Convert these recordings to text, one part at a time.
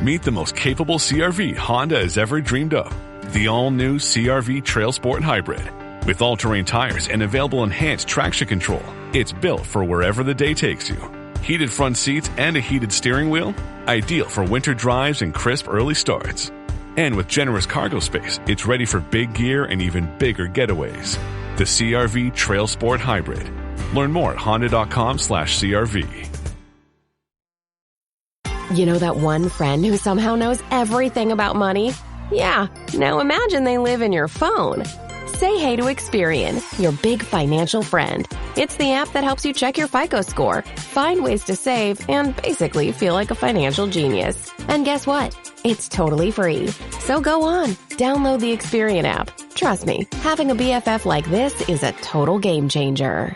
Meet the most capable CR-V Honda has ever dreamed of. The all-new CR-V Trail Sport Hybrid. With all-terrain tires and available enhanced traction control, it's built for wherever the day takes you. Heated front seats and a heated steering wheel, ideal for winter drives and crisp early starts. And with generous cargo space, it's ready for big gear and even bigger getaways. The CR-V Trail Sport Hybrid. Learn more at honda.com/CRV. You know that one friend who somehow knows everything about money? Yeah, now imagine they live in your phone. Say hey to Experian, your big financial friend. It's the app that helps you check your FICO score, find ways to save, and basically feel like a financial genius. And guess what? It's totally free. So go on, download the Experian app. Trust me, having a BFF like this is a total game changer.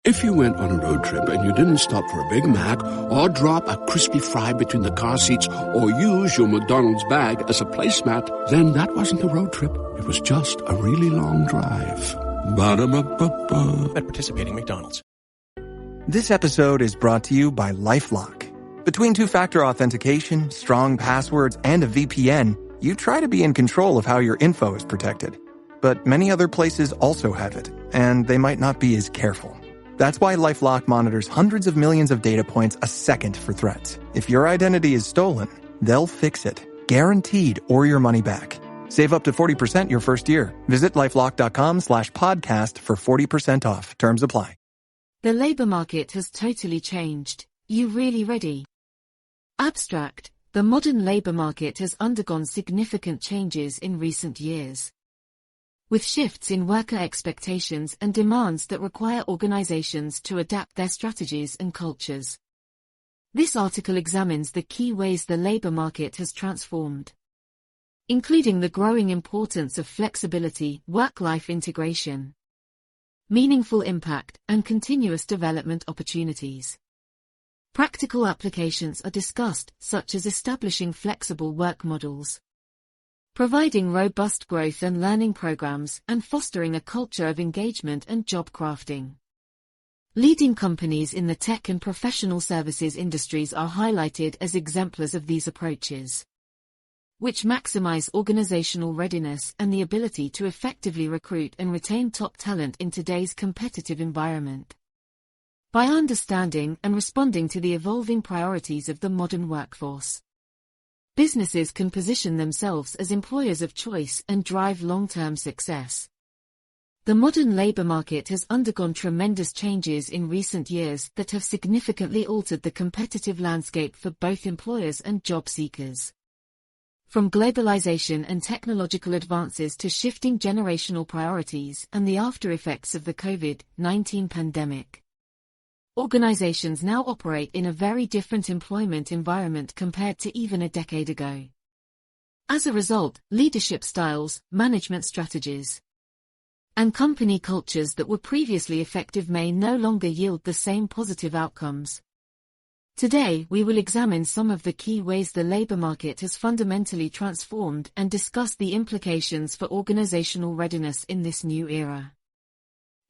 If you went on a road trip and you didn't stop for a Big Mac or drop a crispy fry between the car seats or use your McDonald's bag as a placemat, then that wasn't a road trip. It was just a really long drive. Ba-da-ba-ba-ba. At participating McDonald's. This episode is brought to you by LifeLock. Between two-factor authentication, strong passwords, and a VPN, you try to be in control of how your info is protected. But many other places also have it, and they might not be as careful. That's why LifeLock monitors hundreds of millions of data points a second for threats. If your identity is stolen, they'll fix it, guaranteed, or your money back. Save up to 40% your first year. Visit LifeLock.com/podcast for 40% off. Terms apply. The labor market has totally changed. You really ready? Abstract. The modern labor market has undergone significant changes in recent years. With shifts in worker expectations and demands that require organizations to adapt their strategies and cultures. This article examines the key ways the labor market has transformed, including the growing importance of flexibility, work-life integration, meaningful impact, and continuous development opportunities. Practical applications are discussed, such as establishing flexible work models, providing robust growth and learning programs, and fostering a culture of engagement and job crafting. Leading companies in the tech and professional services industries are highlighted as exemplars of these approaches, which maximize organizational readiness and the ability to effectively recruit and retain top talent in today's competitive environment. By understanding and responding to the evolving priorities of the modern workforce, businesses can position themselves as employers of choice and drive long-term success. The modern labor market has undergone tremendous changes in recent years that have significantly altered the competitive landscape for both employers and job seekers. From globalization and technological advances to shifting generational priorities and the after-effects of the COVID-19 pandemic, organizations now operate in a very different employment environment compared to even a decade ago. As a result, leadership styles, management strategies, and company cultures that were previously effective may no longer yield the same positive outcomes. Today, we will examine some of the key ways the labor market has fundamentally transformed and discuss the implications for organizational readiness in this new era.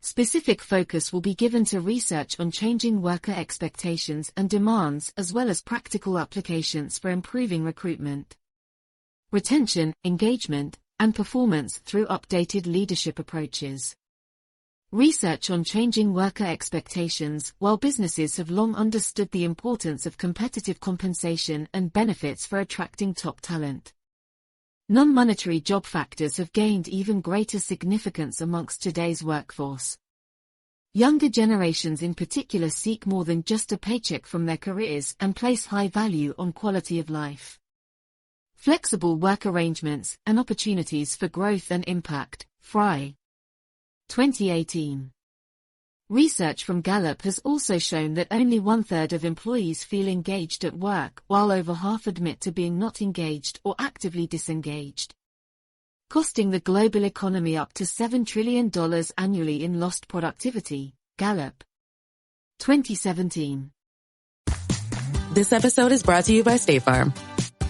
Specific focus will be given to research on changing worker expectations and demands as well as practical applications for improving recruitment, retention, engagement, and performance through updated leadership approaches. Research on changing worker expectations. While businesses have long understood the importance of competitive compensation and benefits for attracting top talent, non-monetary job factors have gained even greater significance amongst today's workforce. Younger generations in particular seek more than just a paycheck from their careers and place high value on quality of life, flexible work arrangements, and opportunities for growth and impact. Fry. 2018. Research from Gallup has also shown that only 1/3 of employees feel engaged at work, while over half admit to being not engaged or actively disengaged, costing the global economy up to $7 trillion annually in lost productivity. Gallup. 2017. This episode is brought to you by State Farm.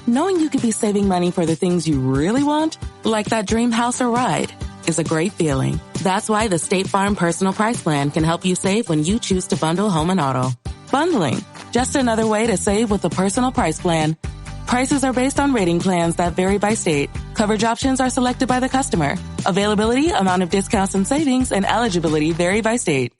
Knowing you could be saving money for the things you really want, like that dream house or ride, is a great feeling. That's why the State Farm Personal Price Plan can help you save when you choose to bundle home and auto. Bundling Just another way to save with a personal price plan. Prices are based on rating plans that vary by state. Coverage options are selected by the customer. Availability, amount of discounts and savings, and eligibility vary by state.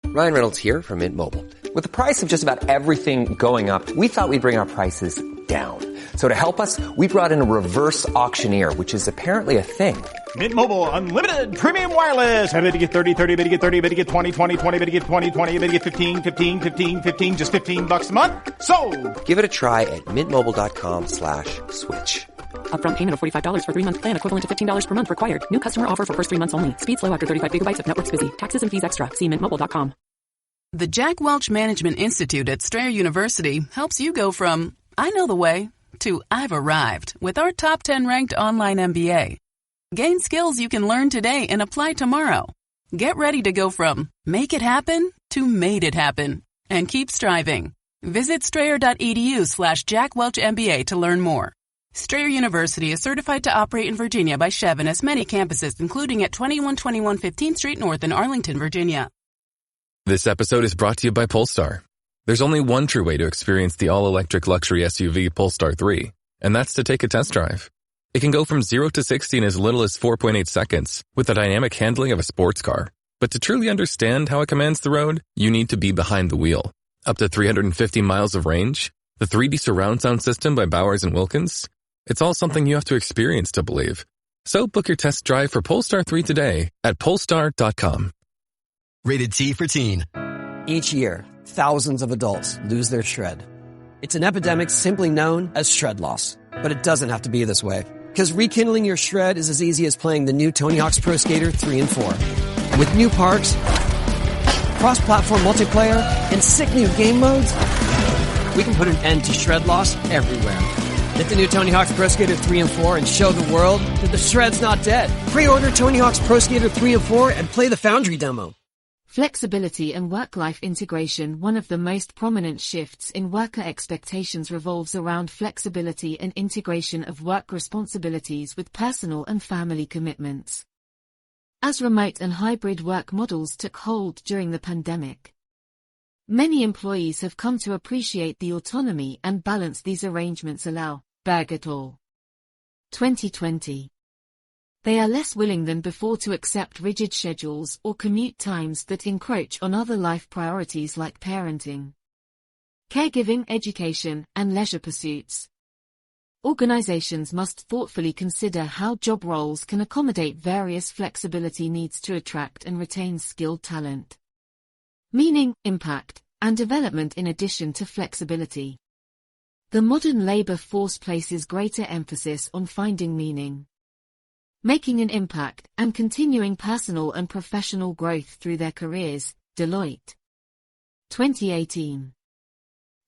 Ryan Reynolds here from Mint Mobile. With the price of just about everything going up, we thought we'd bring our prices down. So to help us, we brought in a reverse auctioneer, which is apparently a thing. Mint Mobile Unlimited Premium Wireless. How to get 30, 30, bit to get 30, bit to get 20, 20, 20, bit to get 20, 20, bit to get 15, 15, 15, 15, just $15 a month? Sold! Give it a try at mintmobile.com/switch. Upfront payment of $45 for 3-month plan, equivalent to $15 per month required. New customer offer for first 3 months only. Speed slow after 35 gigabytes if network's busy. Taxes and fees extra. See mintmobile.com. The Jack Welch Management Institute at Strayer University helps you go from, I know the way, to I've arrived with our top 10 ranked online MBA. Gain skills you can learn today and apply tomorrow. Get ready to go from make it happen to made it happen. And keep striving. Visit strayer.edu/Jack Welch MBA to learn more. Strayer University is certified to operate in Virginia by Chev and has many campuses, including at 2121 15th Street North in Arlington, Virginia. This episode is brought to you by Polestar. There's only one true way to experience the all-electric luxury SUV Polestar 3, and that's to take a test drive. It can go from 0 to 60 in as little as 4.8 seconds with the dynamic handling of a sports car. But to truly understand how it commands the road, you need to be behind the wheel. Up to 350 miles of range, the 3D surround sound system by Bowers & Wilkins. It's all something you have to experience to believe. So book your test drive for Polestar 3 today at polestar.com. Rated T for teen. Each year, thousands of adults lose their shred. It's an epidemic simply known as shred loss. But it doesn't have to be this way. Because rekindling your shred is as easy as playing the new Tony Hawk's Pro Skater 3 and 4. With new parks, cross-platform multiplayer, and sick new game modes, we can put an end to shred loss everywhere. Get the new Tony Hawk's Pro Skater 3 and 4 and show the world that the shred's not dead. Pre-order Tony Hawk's Pro Skater 3 and 4 and play the Foundry demo. Flexibility and work-life integration. One of the most prominent shifts in worker expectations revolves around flexibility and integration of work responsibilities with personal and family commitments. As remote and hybrid work models took hold during the pandemic, many employees have come to appreciate the autonomy and balance these arrangements allow. Berg et al. 2020. They are less willing than before to accept rigid schedules or commute times that encroach on other life priorities like parenting, caregiving, education, and leisure pursuits. Organizations must thoughtfully consider how job roles can accommodate various flexibility needs to attract and retain skilled talent. Meaning, impact, and development in addition to flexibility. The modern labor force places greater emphasis on finding meaning, making an impact, and continuing personal and professional growth through their careers. Deloitte. 2018.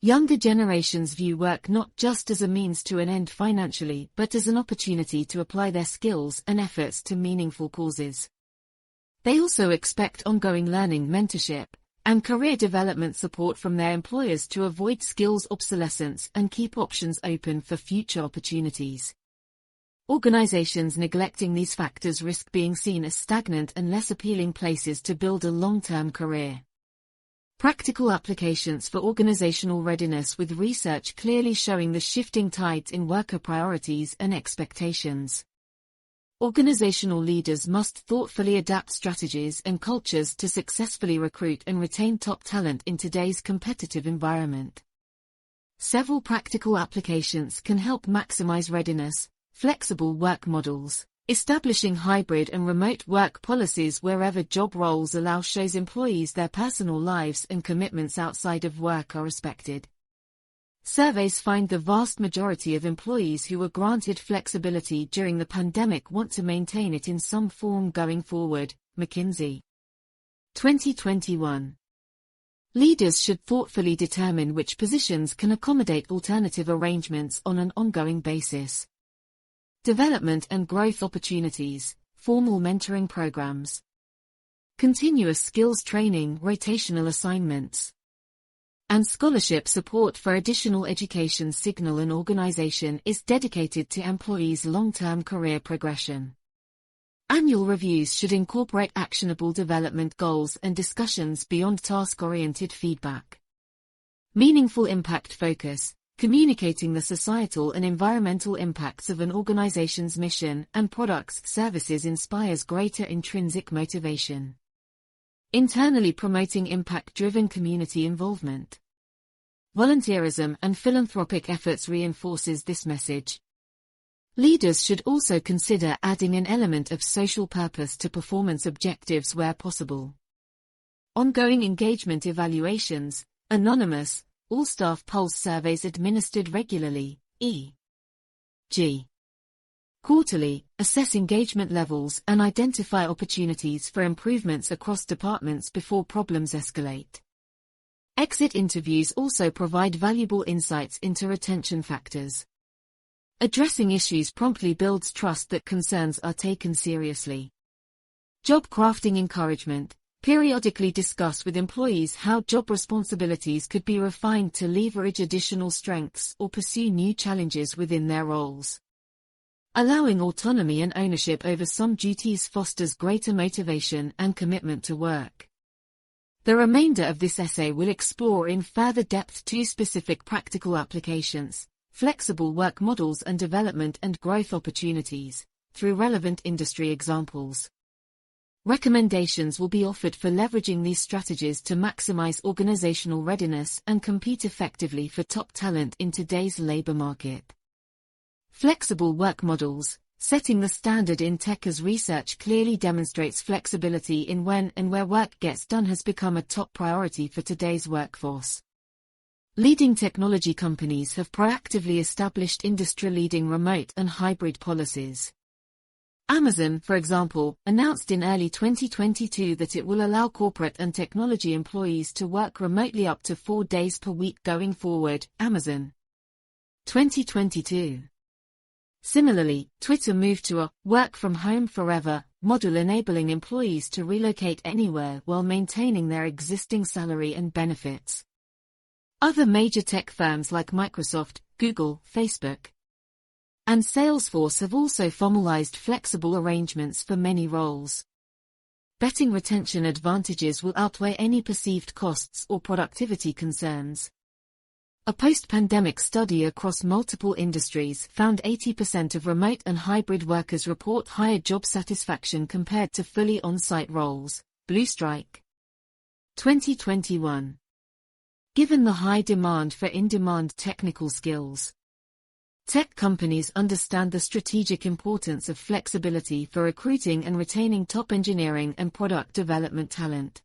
Younger generations view work not just as a means to an end financially, but as an opportunity to apply their skills and efforts to meaningful causes. They also expect ongoing learning, mentorship, and career development support from their employers to avoid skills obsolescence and keep options open for future opportunities. Organizations neglecting these factors risk being seen as stagnant and less appealing places to build a long-term career. Practical applications for organizational readiness, with research clearly showing the shifting tides in worker priorities and expectations. Organizational leaders must thoughtfully adapt strategies and cultures to successfully recruit and retain top talent in today's competitive environment. Several practical applications can help maximize readiness. Flexible work models. Establishing hybrid and remote work policies wherever job roles allow shows employees their personal lives and commitments outside of work are respected. Surveys find the vast majority of employees who were granted flexibility during the pandemic want to maintain it in some form going forward. McKinsey. 2021. Leaders should thoughtfully determine which positions can accommodate alternative arrangements on an ongoing basis. Development and growth opportunities, formal mentoring programs, continuous skills training, rotational assignments, and scholarship support for additional education signal an organization is dedicated to employees' long-term career progression. Annual reviews should incorporate actionable development goals and discussions beyond task-oriented feedback. Meaningful impact focus, communicating the societal and environmental impacts of an organization's mission and products services inspires greater intrinsic motivation. Internally promoting impact-driven community involvement. Volunteerism and philanthropic efforts reinforces this message. Leaders should also consider adding an element of social purpose to performance objectives where possible. Ongoing engagement evaluations, anonymous, all-staff pulse surveys administered regularly, e.g. quarterly, assess engagement levels and identify opportunities for improvements across departments before problems escalate. Exit interviews also provide valuable insights into retention factors. Addressing issues promptly builds trust that concerns are taken seriously. Job crafting encouragement. Periodically discuss with employees how job responsibilities could be refined to leverage additional strengths or pursue new challenges within their roles. Allowing autonomy and ownership over some duties fosters greater motivation and commitment to work. The remainder of this essay will explore in further depth two specific practical applications: flexible work models and development and growth opportunities, through relevant industry examples. Recommendations will be offered for leveraging these strategies to maximize organizational readiness and compete effectively for top talent in today's labor market. Flexible work models. Setting the standard in tech as research clearly demonstrates flexibility in when and where work gets done has become a top priority for today's workforce. Leading technology companies have proactively established industry-leading remote and hybrid policies. Amazon, for example, announced in early 2022 that it will allow corporate and technology employees to work remotely up to 4 days per week going forward. Amazon. 2022. Similarly, Twitter moved to a work from home forever model, enabling employees to relocate anywhere while maintaining their existing salary and benefits. Other major tech firms like Microsoft, Google, Facebook, and Salesforce have also formalized flexible arrangements for many roles. Betting retention advantages will outweigh any perceived costs or productivity concerns. A post-pandemic study across multiple industries found 80% of remote and hybrid workers report higher job satisfaction compared to fully on-site roles. Blue Strike. 2021. Given the high demand for in-demand technical skills, tech companies understand the strategic importance of flexibility for recruiting and retaining top engineering and product development talent.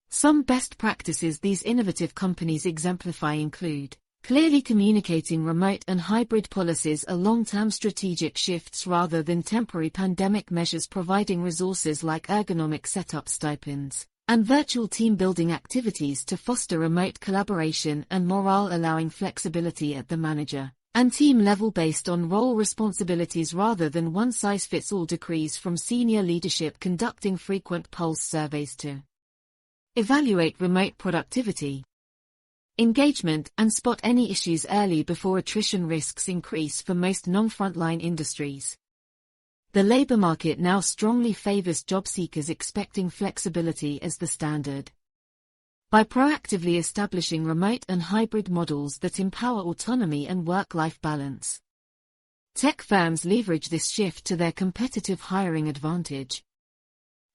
Some best practices these innovative companies exemplify include clearly communicating remote and hybrid policies are long-term strategic shifts rather than temporary pandemic measures, providing resources like ergonomic setup stipends and virtual team-building activities to foster remote collaboration and morale, allowing flexibility at the manager and team level based on role responsibilities rather than one-size-fits-all decrees from senior leadership, conducting frequent pulse surveys to evaluate remote productivity, engagement, and spot any issues early before attrition risks increase for most non-frontline industries. The labor market now strongly favors job seekers expecting flexibility as the standard. By proactively establishing remote and hybrid models that empower autonomy and work-life balance, tech firms leverage this shift to their competitive hiring advantage.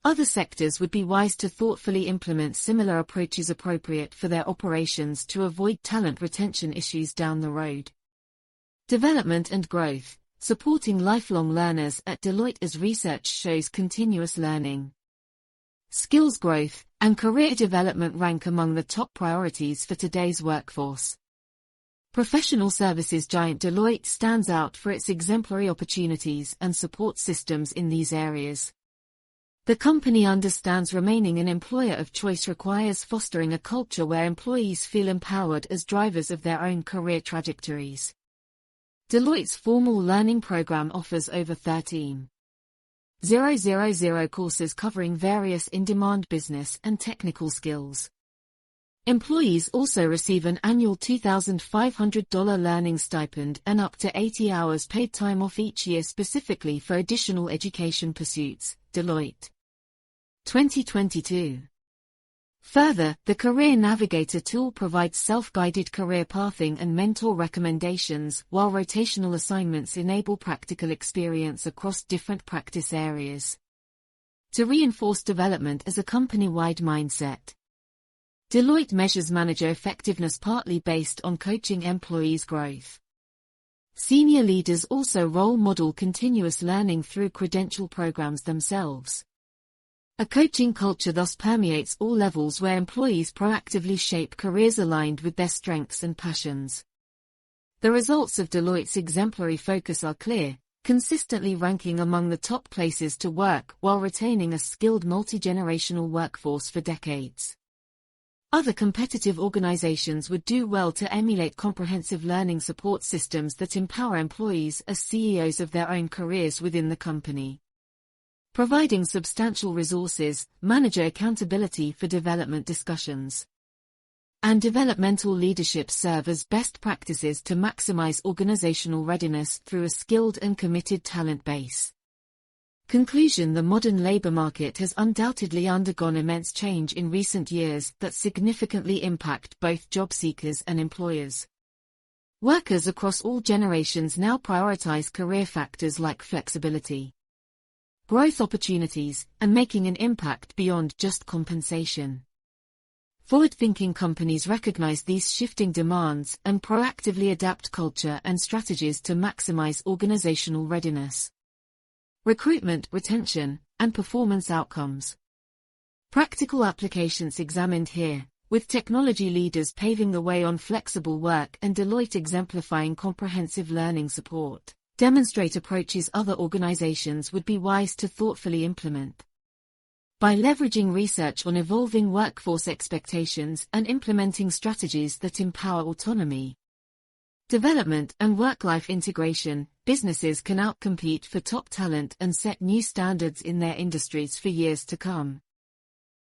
Other sectors would be wise to thoughtfully implement similar approaches appropriate for their operations to avoid talent retention issues down the road. Development and growth. Supporting lifelong learners at Deloitte as research shows continuous learning, skills growth, and career development rank among the top priorities for today's workforce. Professional services giant Deloitte stands out for its exemplary opportunities and support systems in these areas. The company understands remaining an employer of choice requires fostering a culture where employees feel empowered as drivers of their own career trajectories. Deloitte's formal learning program offers over 13,000 courses covering various in-demand business and technical skills. Employees also receive an annual $2,500 learning stipend and up to 80 hours paid time off each year specifically for additional education pursuits. Deloitte. 2022. Further, the Career Navigator tool provides self-guided career pathing and mentor recommendations, while rotational assignments enable practical experience across different practice areas. To reinforce development as a company-wide mindset, Deloitte measures manager effectiveness partly based on coaching employees' growth. Senior leaders also role model continuous learning through credential programs themselves. A coaching culture thus permeates all levels where employees proactively shape careers aligned with their strengths and passions. The results of Deloitte's exemplary focus are clear, consistently ranking among the top places to work while retaining a skilled multi-generational workforce for decades. Other competitive organizations would do well to emulate comprehensive learning support systems that empower employees as CEOs of their own careers within the company. Providing substantial resources, manager accountability for development discussions, and developmental leadership serve as best practices to maximize organizational readiness through a skilled and committed talent base. Conclusion: the modern labor market has undoubtedly undergone immense change in recent years that significantly impact both job seekers and employers. Workers across all generations now prioritize career factors like flexibility, growth opportunities, and making an impact beyond just compensation. Forward-thinking companies recognize these shifting demands and proactively adapt culture and strategies to maximize organizational readiness, recruitment, retention, and performance outcomes. Practical applications examined here, with technology leaders paving the way on flexible work and Deloitte exemplifying comprehensive learning support, demonstrate approaches other organizations would be wise to thoughtfully implement. By leveraging research on evolving workforce expectations and implementing strategies that empower autonomy, development, and work-life integration, businesses can outcompete for top talent and set new standards in their industries for years to come.